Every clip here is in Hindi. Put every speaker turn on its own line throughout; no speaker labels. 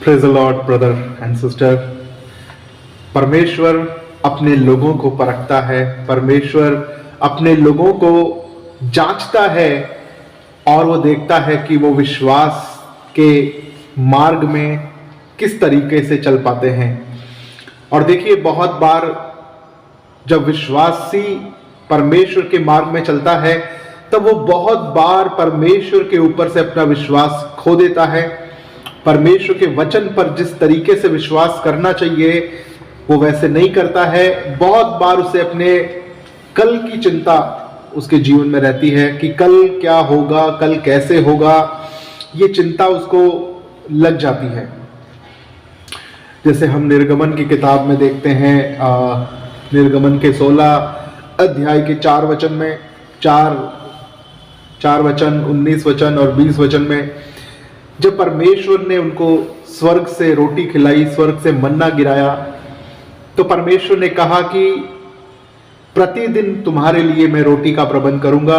Praise the Lord brother and sister. परमेश्वर अपने लोगों को परखता है, परमेश्वर अपने लोगों को जांचता है और वो देखता है कि वो विश्वास के मार्ग में किस तरीके से चल पाते हैं। और देखिए, बहुत बार जब विश्वासी परमेश्वर के मार्ग में चलता है तब वो बहुत बार परमेश्वर के ऊपर से अपना विश्वास खो देता है। परमेश्वर के वचन पर जिस तरीके से विश्वास करना चाहिए वो वैसे नहीं करता है। बहुत बार उसे अपने कल की चिंता उसके जीवन में रहती है कि कल क्या होगा, कल कैसे होगा, ये चिंता उसको लग जाती है। जैसे हम निर्गमन की किताब में देखते हैं, निर्गमन के 16 अध्याय के 4 वचन में, 4 वचन, 19 वचन और 20 वचन में, जब परमेश्वर ने उनको स्वर्ग से रोटी खिलाई, स्वर्ग से मन्ना गिराया, तो परमेश्वर ने कहा कि प्रतिदिन तुम्हारे लिए मैं रोटी का प्रबंध करूंगा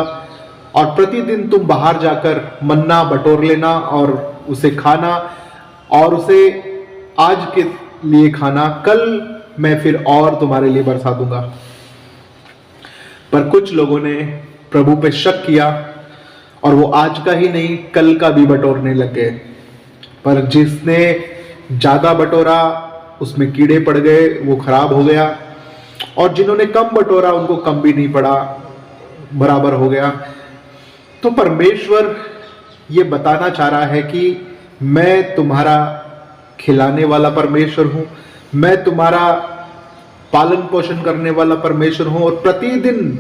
और प्रतिदिन तुम बाहर जाकर मन्ना बटोर लेना और उसे खाना, और उसे आज के लिए खाना, कल मैं फिर और तुम्हारे लिए बरसा दूंगा। पर कुछ लोगों ने प्रभु पे शक किया और वो आज का ही नहीं कल का भी बटोरने लग गए। पर जिसने ज्यादा बटोरा उसमें कीड़े पड़ गए, वो खराब हो गया, और जिन्होंने कम बटोरा उनको कम भी नहीं पड़ा, बराबर हो गया। तो परमेश्वर ये बताना चाह रहा है कि मैं तुम्हारा खिलाने वाला परमेश्वर हूं, मैं तुम्हारा पालन पोषण करने वाला परमेश्वर हूं और प्रतिदिन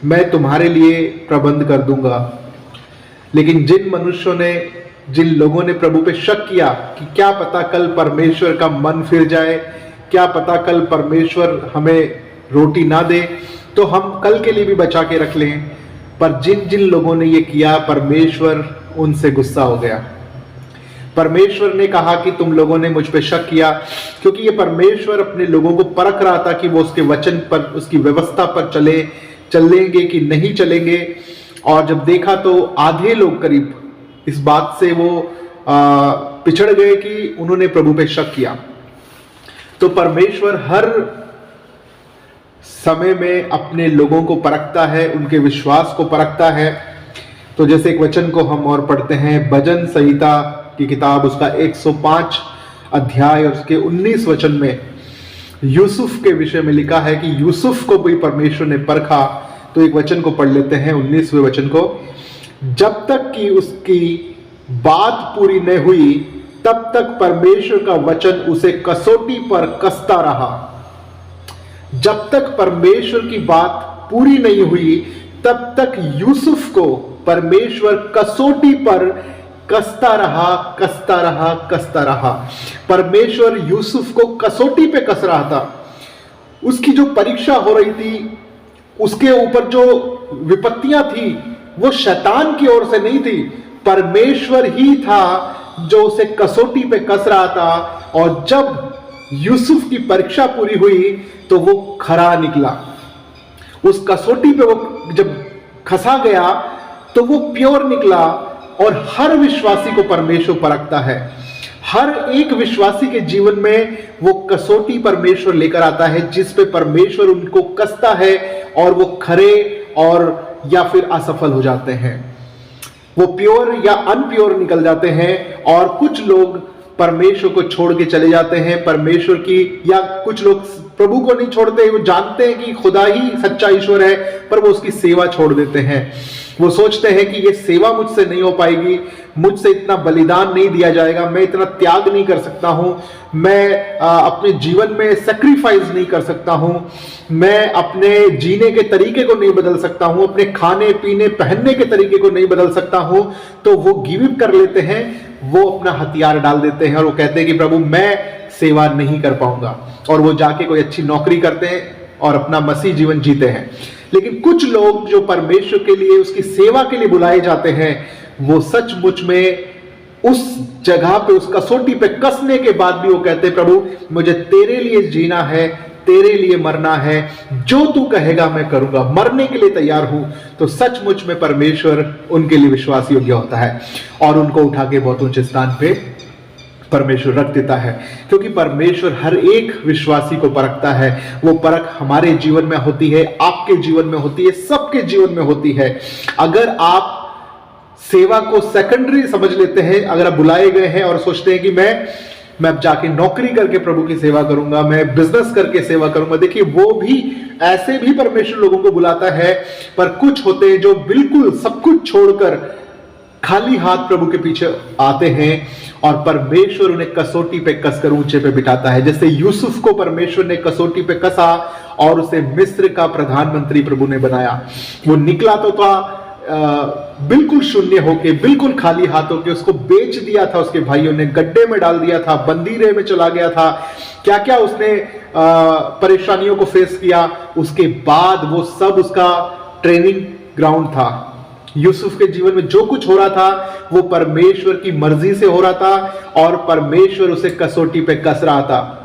मैं तुम्हारे लिए प्रबंध कर दूंगा। लेकिन जिन मनुष्यों ने, जिन लोगों ने प्रभु पे शक किया कि क्या पता कल परमेश्वर का मन फिर जाए, क्या पता कल परमेश्वर हमें रोटी ना दे तो हम कल के लिए भी बचा के रख लें, पर जिन जिन लोगों ने ये किया परमेश्वर उनसे गुस्सा हो गया। परमेश्वर ने कहा कि तुम लोगों ने मुझ पे शक किया, क्योंकि ये परमेश्वर अपने लोगों को परख रहा था कि वो उसके वचन पर, उसकी व्यवस्था पर चलेंगे कि नहीं चलेंगे। और जब देखा तो आधे लोग करीब इस बात से वो पिछड़ गए कि उन्होंने प्रभु पे शक किया। तो परमेश्वर हर समय में अपने लोगों को परखता है, उनके विश्वास को परखता है। तो जैसे एक वचन को हम और पढ़ते हैं, भजन संहिता की किताब उसका 105 अध्याय और उसके 19 वचन में यूसुफ के विषय में लिखा है कि यूसुफ को भी परमेश्वर ने परखा। तो एक वचन को पढ़ लेते हैं, 19वें वचन को। जब तक कि उसकी बात पूरी न हुई तब तक परमेश्वर का वचन उसे कसौटी पर कसता रहा। जब तक परमेश्वर की बात पूरी नहीं हुई तब तक यूसुफ को परमेश्वर कसौटी पर कसता रहा, कसता रहा, कसता रहा। परमेश्वर यूसुफ को कसौटी पे कस रहा था। उसकी जो परीक्षा हो रही थी, उसके ऊपर जो विपत्तियां थी, वो शैतान की ओर से नहीं थी, परमेश्वर ही था जो उसे कसौटी पे कस रहा था। और जब यूसुफ की परीक्षा पूरी हुई तो वो खरा निकला। उस कसौटी पे वो जब खसा गया तो वो प्योर निकला। और हर विश्वासी को परमेश्वर परखता है। हर एक विश्वासी के जीवन में वो कसौटी परमेश्वर लेकर आता है जिस पे परमेश्वर उनको कसता है और वो खरे और या फिर असफल हो जाते हैं, वो प्योर या अनप्योर निकल जाते हैं। और कुछ लोग परमेश्वर को छोड़ के चले जाते हैं, परमेश्वर की, या कुछ लोग प्रभु को नहीं छोड़ते, वो जानते हैं कि खुदा ही सच्चा ईश्वर है पर वो उसकी सेवा छोड़ देते हैं। वो सोचते हैं कि ये सेवा मुझसे नहीं हो पाएगी, मुझसे इतना बलिदान नहीं दिया जाएगा, मैं इतना त्याग नहीं कर सकता हूं, मैं अपने जीवन में सैक्रिफाइस नहीं कर सकता हूं, मैं अपने जीने के तरीके को नहीं बदल सकता हूं, अपने खाने पीने पहनने के तरीके को नहीं बदल सकता हूं। तो वो गिव अप कर लेते हैं, वो अपना हथियार डाल देते हैं और वो कहते हैं कि प्रभु मैं सेवा नहीं कर पाऊंगा, और वो जाके कोई अच्छी नौकरी करते हैं और अपना मसीह जीवन जीते हैं। लेकिन कुछ लोग जो परमेश्वर के लिए, उसकी सेवा के लिए बुलाए जाते हैं, वो सचमुच में उस जगह पे, उस कसौटी पे कसने के बाद भी वो कहते हैं प्रभु मुझे तेरे लिए जीना है, तेरे लिए मरना है, जो तू कहेगा मैं करूंगा, मरने के लिए तैयार हूं। तो सचमुच में परमेश्वर उनके लिए विश्वास योग्य होता है और उनको उठा के बहुत ऊंचे स्थान पे परमेश्वर रख देता है, क्योंकि परमेश्वर हर एक विश्वासी को परखता है। वो परख हमारे जीवन में होती है, आपके जीवन में होती है, सबके जीवन में होती है। अगर आप सेवा को सेकेंडरी समझ लेते हैं, अगर आप बुलाए गए हैं और सोचते हैं कि मैं अब जाके नौकरी करके प्रभु की सेवा करूंगा, मैं बिजनेस करके सेवा करूंगा, देखिए वो भी ऐसे भी परमेश्वर लोगों को बुलाता है, पर कुछ होते हैं जो बिल्कुल सब कुछ छोड़कर खाली हाथ प्रभु के पीछे आते हैं और परमेश्वर उन्हें कसौटी पे कसकर ऊंचे पे बिठाता है। जैसे यूसुफ को परमेश्वर ने कसौटी पे कसा और उसे मिस्र का प्रधानमंत्री प्रभु ने बनाया। वो निकला तो था बिल्कुल शून्य होके, बिल्कुल खाली हाथों के, उसको बेच दिया था उसके भाइयों ने, गड्ढे में डाल दिया था, बंदीरे में चला गया था, क्या क्या उसने परेशानियों को फेस किया। उसके बाद वो सब उसका ट्रेनिंग ग्राउंड था। यूसुफ के जीवन में जो कुछ हो रहा था वो परमेश्वर की मर्जी से हो रहा था और परमेश्वर उसे कसौटी पे कस रहा था।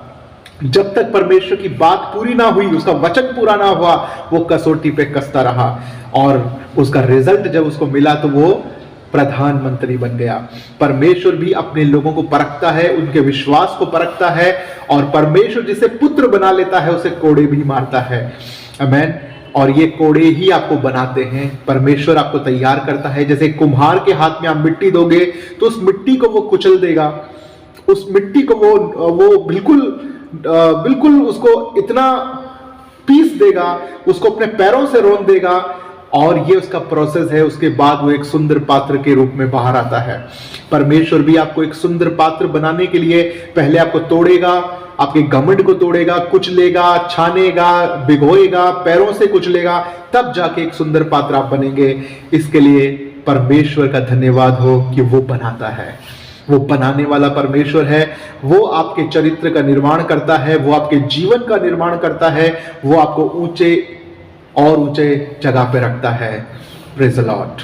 जब तक परमेश्वर की बात पूरी ना हुई, उसका वचन पूरा ना हुआ, वो कसौटी पे कसता रहा और उसका रिजल्ट जब उसको मिला तो वो प्रधानमंत्री बन गया। परमेश्वर भी अपने लोगों को परखता है, उनके विश्वास को परखता है और परमेश्वर जिसे पुत्र बना लेता है उसे कोड़े भी मारता है। आमीन। और ये कोड़े ही आपको बनाते हैं, परमेश्वर आपको तैयार करता है। जैसे कुम्हार के हाथ में आप मिट्टी दोगे तो उस मिट्टी को वो कुचल देगा, उस मिट्टी को वो बिल्कुल उसको इतना पीस देगा, उसको अपने पैरों से रौंद देगा और ये उसका प्रोसेस है। उसके बाद वो एक सुंदर पात्र के रूप में बाहर आता है। परमेश्वर भी आपको एक सुंदर पात्र बनाने के लिए पहले आपको तोड़ेगा, आपके घमंड को तोड़ेगा, कुचलेगा, छानेगा, भिगोएगा, पैरों से कुचलेगा, तब जाके एक सुंदर पात्र आप बनेंगे। इसके लिए परमेश्वर का धन्यवाद हो कि वो बनाता है, वो बनाने वाला परमेश्वर है। वो आपके चरित्र का निर्माण करता है, वो आपके जीवन का निर्माण करता है, वो आपको ऊंचे और ऊंचे जगह पे रखता है। Praise the Lord.